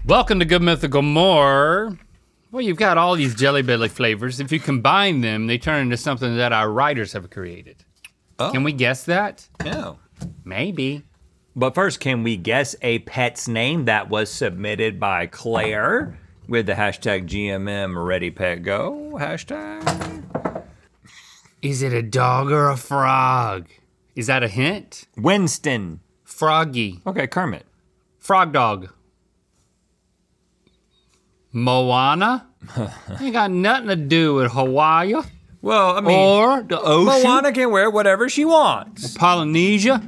Welcome to Good Mythical More. Well, you've got all these Jelly Belly flavors. If you combine them, they turn into something that our writers have created. Oh. Can we guess that? No. Maybe. But first, can we guess a pet's name that was submitted by Claire with the hashtag GMM Ready Pet Go hashtag? Is it a dog or a frog? Is that a hint? Winston. Froggy. Okay, Kermit. Frog dog. Moana? Ain't got nothing to do with Hawaii. Well, I mean, or the ocean. Moana can wear whatever she wants. Polynesia.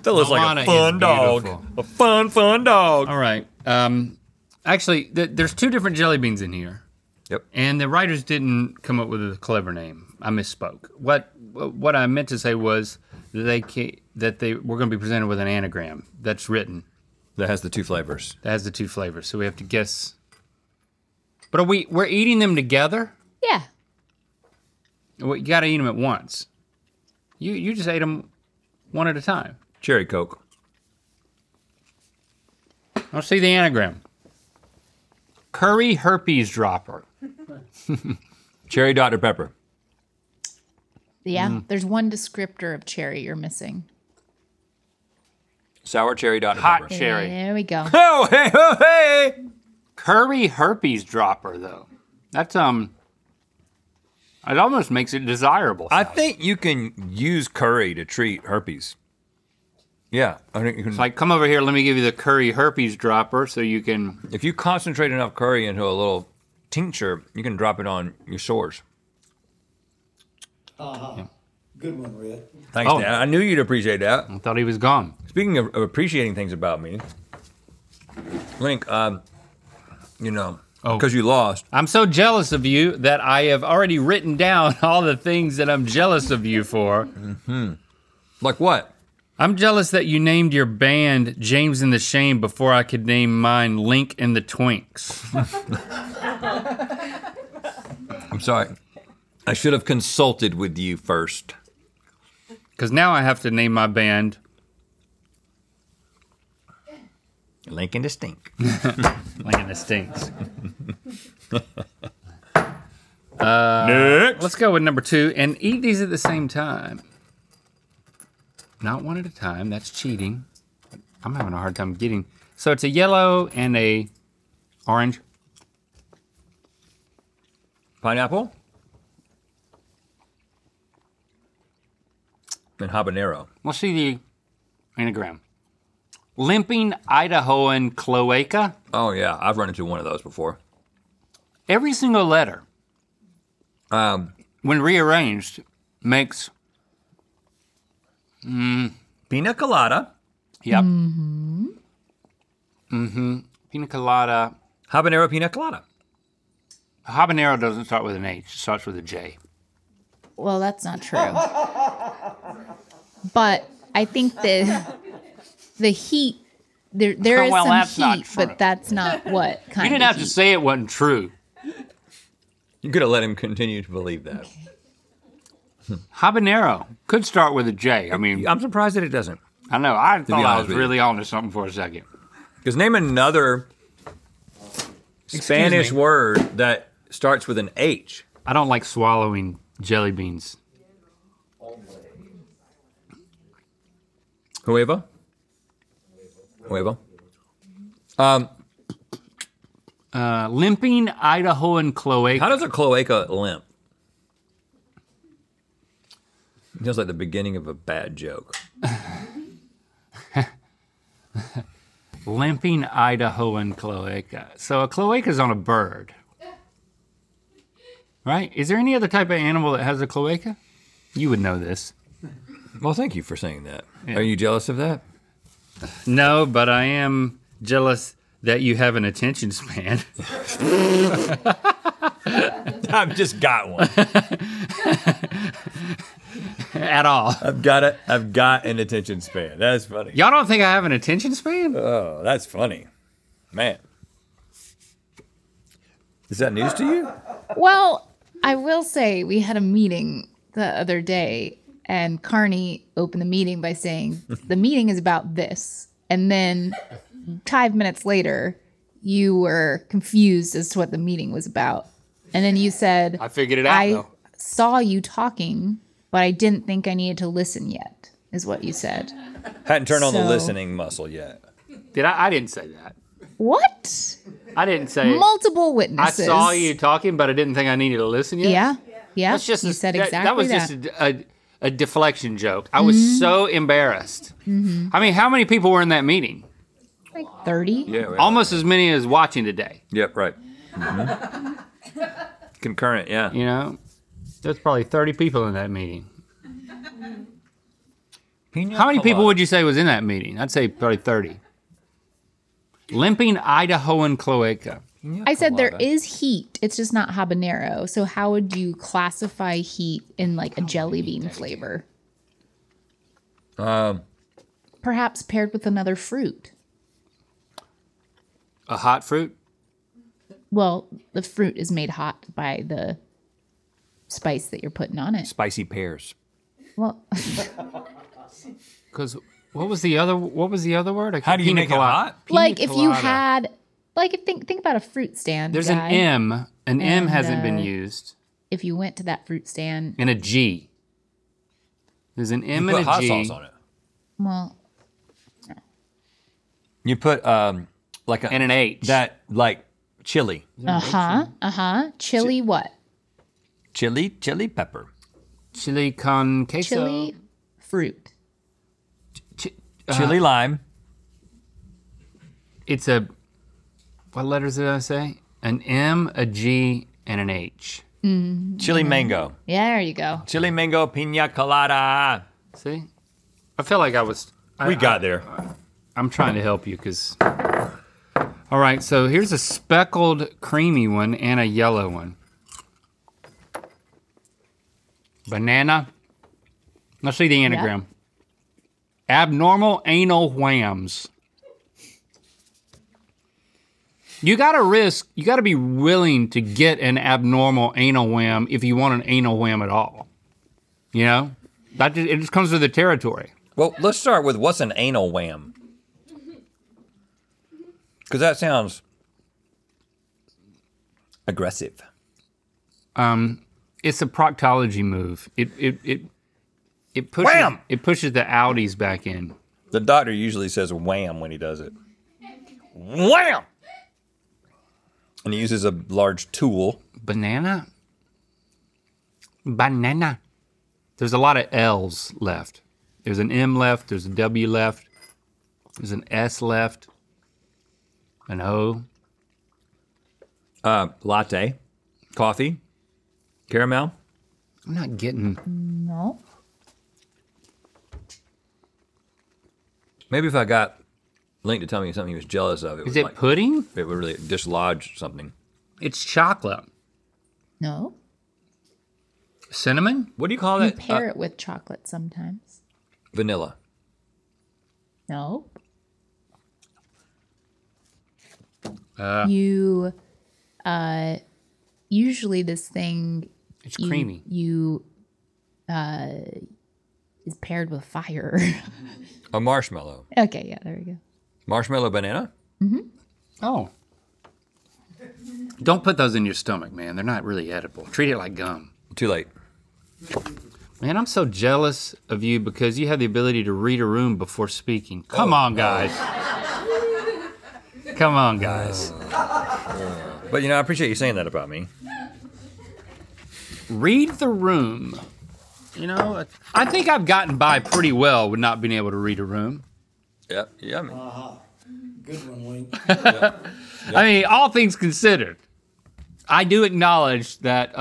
That looks like a fun dog. A fun dog. All right. Actually, there's two different jelly beans in here. Yep. And the writers didn't come up with a clever name. I misspoke. What I meant to say was that they were going to be presented with an anagram that's written. That has the two flavors. That has the two flavors. So we have to guess. But we're eating them together? Yeah. Well, you gotta eat them at once. You just ate them one at a time. Cherry Coke. I'll see the anagram. Curry herpes dropper. Cherry Dr. Pepper. Yeah, there's one descriptor of cherry you're missing. Sour cherry Dr. Hot Pepper. cherry. There we go. Oh, hey, oh, hey! Curry herpes dropper, though. That's, it almost makes it desirable. I think you can use curry to treat herpes. Yeah, I think you can. It's like, come over here, let me give you the curry herpes dropper so you can. If you concentrate enough curry into a little tincture, you can drop it on your sores. Yeah. Good one, Red. Thanks, Dan. I knew you'd appreciate that. I thought he was gone. Speaking of appreciating things about me, Link, you know, because you lost. I'm so jealous of you that I have already written down all the things that I'm jealous of you for. Mm-hmm. Like what? I'm jealous that you named your band James and the Shame before I could name mine Link and the Twinks. I'm sorry. I should have consulted with you first. Because now I have to name my band Link and the Stink. Link and the Stinks. Next. Let's go with number 2 and eat these at the same time. Not one at a time, that's cheating. I'm having a hard time getting. So it's a yellow and a orange. Pineapple. And habanero. We'll see the anagram. Limping Idahoan cloaca. Oh yeah, I've run into one of those before. Every single letter, when rearranged, makes pina colada. Yep. Pina colada. Habanero pina colada. Habanero doesn't start with an H, it starts with a J. Well, that's not true. But I think that the heat, there is Well, some heat, but that's not what kind of You didn't have to say it wasn't true. You could have let him continue to believe that. Habanero could start with a J. I mean, I'm surprised that it doesn't. I know, I thought I was with really on to something for a second. Because name another Spanish me. word that starts with an H. I don't like swallowing jelly beans. Huevo? Huevo. Limping Idahoan cloaca. How does a cloaca limp? It feels like the beginning of a bad joke. Limping Idahoan cloaca. So a cloaca is on a bird. Right? Is there any other type of animal that has a cloaca? You would know this. Well, thank you for saying that. Yeah. Are you jealous of that? No, but I am jealous that you have an attention span. I've just got one. At all. I've got an attention span. That's funny. Y'all don't think I have an attention span? Oh, that's funny. Man. Is that news to you? Well, I will say we had a meeting the other day and Carney opened the meeting by saying, the meeting is about this. And then 5 minutes later, you were confused as to what the meeting was about. And then you said, I figured it out, though. Saw you talking, but I didn't think I needed to listen yet, is what you said. Hadn't turned on the So- listening muscle yet. Did I? I didn't say that. What? I didn't say. Multiple I witnesses. saw you talking, but I didn't think I needed to listen yet. Yeah. Yeah. That's just you said that, exactly that was just a deflection joke. I was so embarrassed. I mean, how many people were in that meeting? Like 30. Yeah. Almost as many as watching today. Yep. Right. Concurrent. Yeah. You know, there's probably 30 people in that meeting. How many people would you say was in that meeting? I'd say probably 30. Limping Idahoan cloaca. I said there is heat. It's just not habanero. So how would you classify heat in like a jelly bean flavor? Perhaps paired with another fruit. A hot fruit? Well, the fruit is made hot by the spice that you're putting on it. Spicy pears. Well, Because what was the other word? How do you make it hot? like if you colada. had, like think about a fruit stand. There's guy. an M. An M And, hasn't been used. If you went to that fruit stand, And a G. There's an M You and put a hot G. sauce on it. well, You put like a And an H. that like chili, chili what? chili pepper. Chili con queso. Chili fruit. Chili lime. It's a, what letters did I say? An M, a G, and an H. Chili mango. Yeah, there you go. Chili mango pina colada. See? I feel like I was. We got there. I'm trying to help you because. All right, so here's a speckled creamy one and a yellow one. Banana. Let's see the anagram. Abnormal anal whams. You gotta be willing to get an abnormal anal wham if you want an anal wham at all. You know? It just comes with the territory. Well, let's start with what's an anal wham? Because that sounds aggressive. It's a proctology move. It pushes Wham! It pushes the outies back in. The doctor usually says wham when he does it. Wham! And he uses a large tool. Banana? Banana. There's a lot of L's left. There's an M left, there's a W left, there's an S left, an O. Latte, coffee, caramel. I'm not getting. No. Maybe if I got Link to tell me something he was jealous of, Is it pudding? it would really dislodge something. It's chocolate. No. Cinnamon? What do you call You that? pair it with chocolate sometimes. Vanilla. No. Usually this thing It's creamy. is paired with fire. A marshmallow. Okay, yeah, there we go. Marshmallow banana? Oh. Don't put those in your stomach, man. They're not really edible. Treat it like gum. Too late. Man, I'm so jealous of you because you have the ability to read a room before speaking. Come on, guys. Come on, guys. But you know, I appreciate you saying that about me. Read the room. You know, I think I've gotten by pretty well with not being able to read a room. Yeah, yeah. I mean, Good one, Link. I mean, all things considered, I do acknowledge that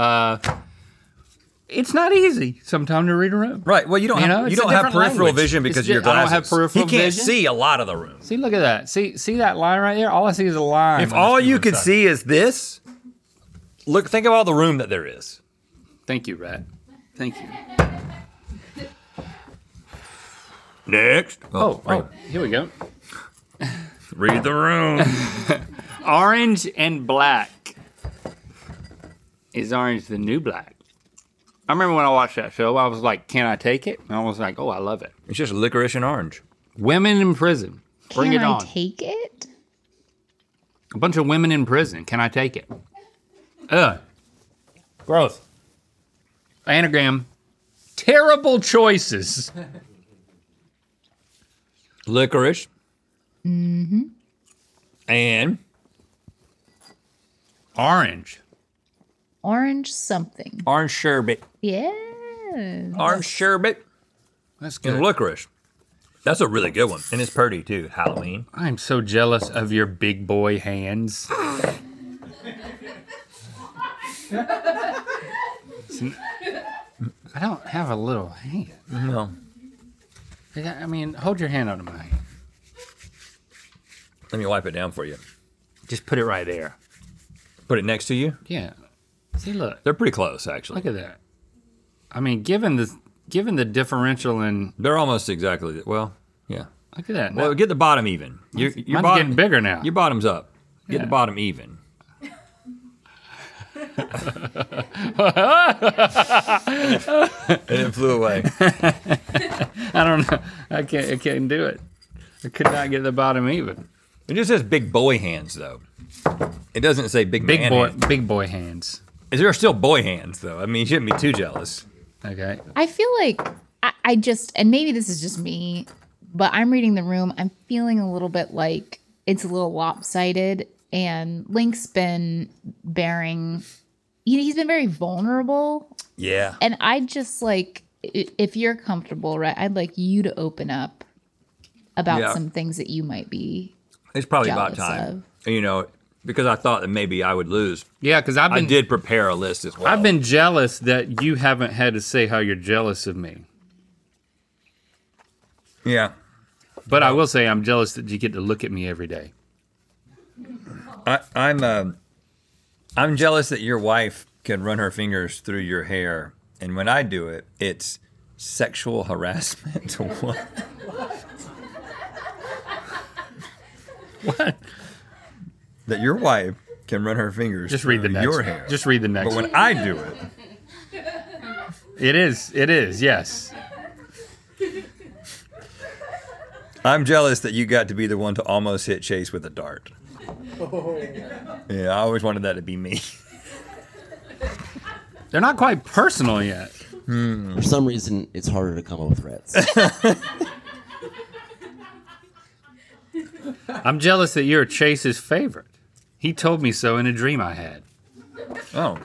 it's not easy sometimes to read a room. right. Well, you don't You have know, you it's a don't have different peripheral language. vision because It's of your I don't glasses. have peripheral He can't vision. see a lot of the room. See, look at that. See that line right there? All I see is a line. If when all it's you moving could inside. see is this, look, think of all the room that there is. Thank you, Rat. Thank you. Next. Oh, here we go. Read the room. Orange and black. Is orange the new black? I remember when I watched that show, I was like, can I take it? And I was like, oh, I love it. It's just licorice and orange. Women in prison. Bring Can it I on. take it? A bunch of women in prison. Can I take it? Ugh. Gross. Anagram. Terrible choices. Licorice. Mm-hmm. And orange. Orange something. Orange sherbet. Yeah. Orange sherbet. That's good. And licorice. That's a really good one. And it's pretty too, Halloween. I'm so jealous of your big boy hands. I don't have a little hand. No. I mean, hold your hand onto my hand. Let me wipe it down for you. Just put it right there. Put it next to you? Yeah. See, look. They're pretty close, actually. Look at that. I mean, given the differential in... They're almost exactly, well, yeah. Look at that. Well, get the bottom even. Your Mine's bottom, getting bigger now. Your bottom's up. Get Yeah. the bottom even. And it flew away. I don't know. I can't do it. I could not get the bottom even. It just says big boy hands, though. It doesn't say big man hands. Big boy hands. Is there still boy hands, though? I mean, you shouldn't be too jealous. Okay. I feel like I just, and maybe this is just me, but I'm reading the room. I'm feeling a little bit like it's a little lopsided, and Link's been bearing, he's been very vulnerable. Yeah. And I just like, if you're comfortable, right, I'd like you to open up about some things that you might be It's probably about jealous time. You know, because I thought that maybe I would lose. Yeah, because I did prepare a list as well. I've been jealous that you haven't had to say how you're jealous of me. Yeah. But I will say I'm jealous that you get to look at me every day. I'm jealous that your wife can run her fingers through your hair, and when I do it, it's sexual harassment. What? What? That your wife can run her fingers Just through read the next your one. hair. Just read the next But one. when I do it, It is, yes. I'm jealous that you got to be the one to almost hit Chase with a dart. Yeah, I always wanted that to be me. They're not quite personal yet. For some reason, it's harder to come up with threats. I'm jealous that you're Chase's favorite. He told me so in a dream I had. Oh.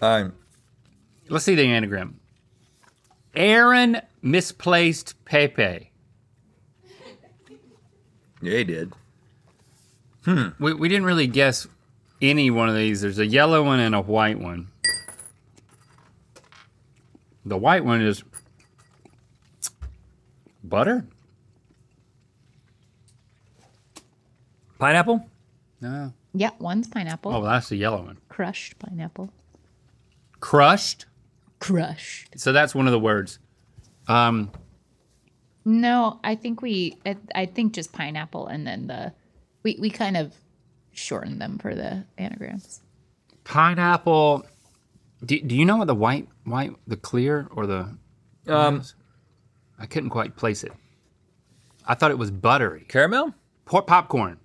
Let's see the anagram. Aaron misplaced Pepe. Yeah, he did. We didn't really guess any one of these. There's a yellow one and a white one. The white one is butter? Pineapple? No. Yeah, one's pineapple. Oh, that's the yellow one. Crushed pineapple. Crushed? Crushed. So that's one of the words. No, I think I think just pineapple, and then we kind of shortened them for the anagrams. Pineapple. Do you know what the white, the clear, or the? I couldn't quite place it. I thought it was buttery. Caramel? Popcorn.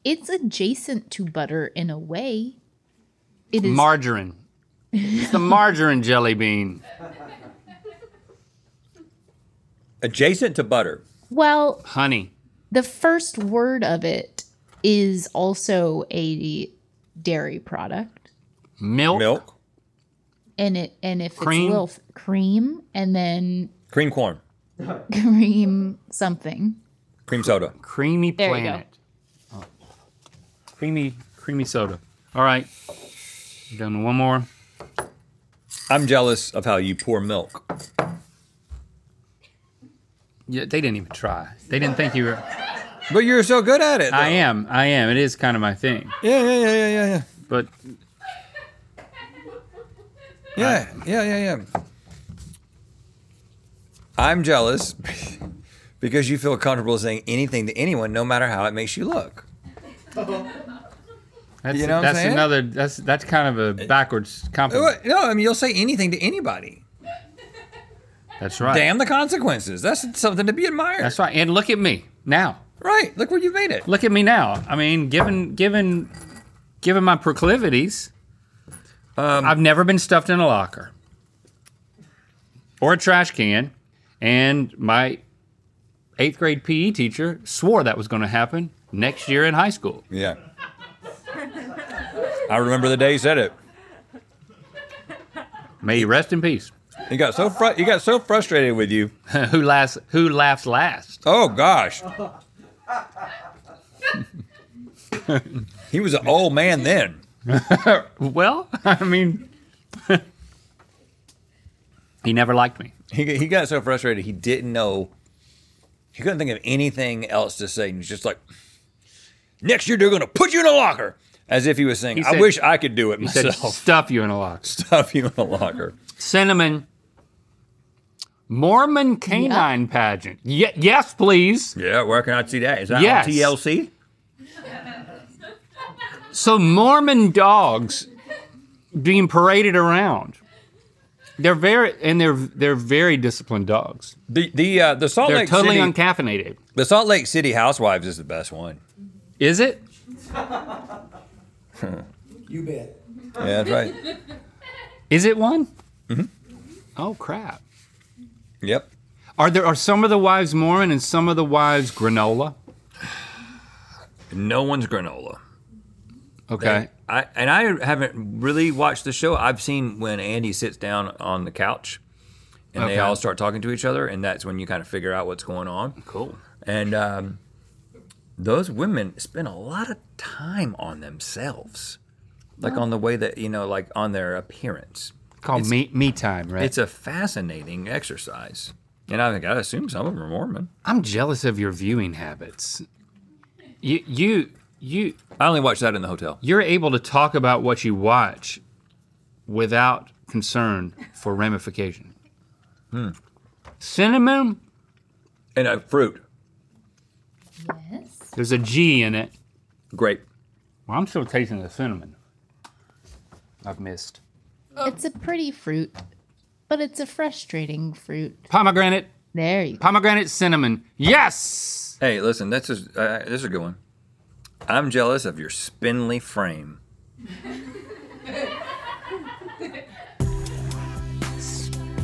It's adjacent to butter in a way. It is Margarine. It's the margarine jelly bean. Adjacent to butter. well. Honey. The first word of it is also a dairy product, Milk. Milk. and if Cream? it's a little cream, and then Cream corn. cream something. Cream soda. Creamy There you go. Planet. Oh. Creamy soda. All right. Done one more. I'm jealous of how you pour milk. Yeah, they didn't even try. They didn't think you were. But you're so good at it. Though. I am. It is kind of my thing. Yeah. But Yeah. I'm jealous because you feel comfortable saying anything to anyone, no matter how it makes you look. that's, You know what I'm that's saying? another. That's kind of a backwards compliment. No, I mean you'll say anything to anybody. That's right. Damn the consequences. That's something to be admired. That's right. And look at me now. Right, look where you made it. Look at me now. I mean, given my proclivities, I've never been stuffed in a locker or a trash can, and my 8th grade PE teacher swore that was gonna happen next year in high school. Yeah. I remember the day he said it. May he rest in peace. He got so frustrated with you. Who laughs last? Oh gosh. He was an old man then. Well, I mean, he never liked me. He got so frustrated he didn't know. He couldn't think of anything else to say. And he's just like, next year they're gonna put you in a locker. As if he was saying, He said- I wish I could do it He said, myself. stuff you in a locker. Stuff you in a locker. Cinnamon. Mormon canine pageant. Yes, please. Yeah, where can I see that? Is that Yes. on TLC? So Mormon dogs being paraded around. They're very disciplined dogs. The Salt They're Lake totally City, uncaffeinated. the Salt Lake City Housewives is the best one. Is it? You bet. Yeah, that's right. Is it one? Mm-hmm. Oh crap. Yep. Are some of the wives Mormon and some of the wives granola? No one's granola. Okay. I haven't really watched the show. I've seen when Andy sits down on the couch and they Okay. all start talking to each other, and that's when you kind of figure out what's going on. Cool. And those women spend a lot of time on themselves, like on the way that, like on their appearance. Called me time, right? It's a fascinating exercise. And I assume some of them are Mormon. I'm jealous of your viewing habits. You I only watch that in the hotel. you're able to talk about what you watch without concern for ramification. Cinnamon, And fruit. Yes. there's a G in it. Great. Well, I'm still tasting the cinnamon. I've missed. It's a pretty fruit, but it's a frustrating fruit. Pomegranate, There you go. pomegranate cinnamon. Yes! Hey, listen, this is a good one. I'm jealous of your spindly frame.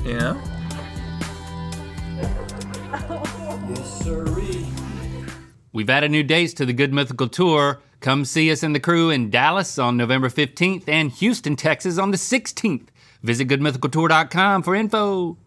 Yeah? Yes, sirree. We've added new dates to the Good Mythical Tour. Come see us and the crew in Dallas on November 15th and Houston, Texas on the 16th. Visit goodmythicaltour.com for info.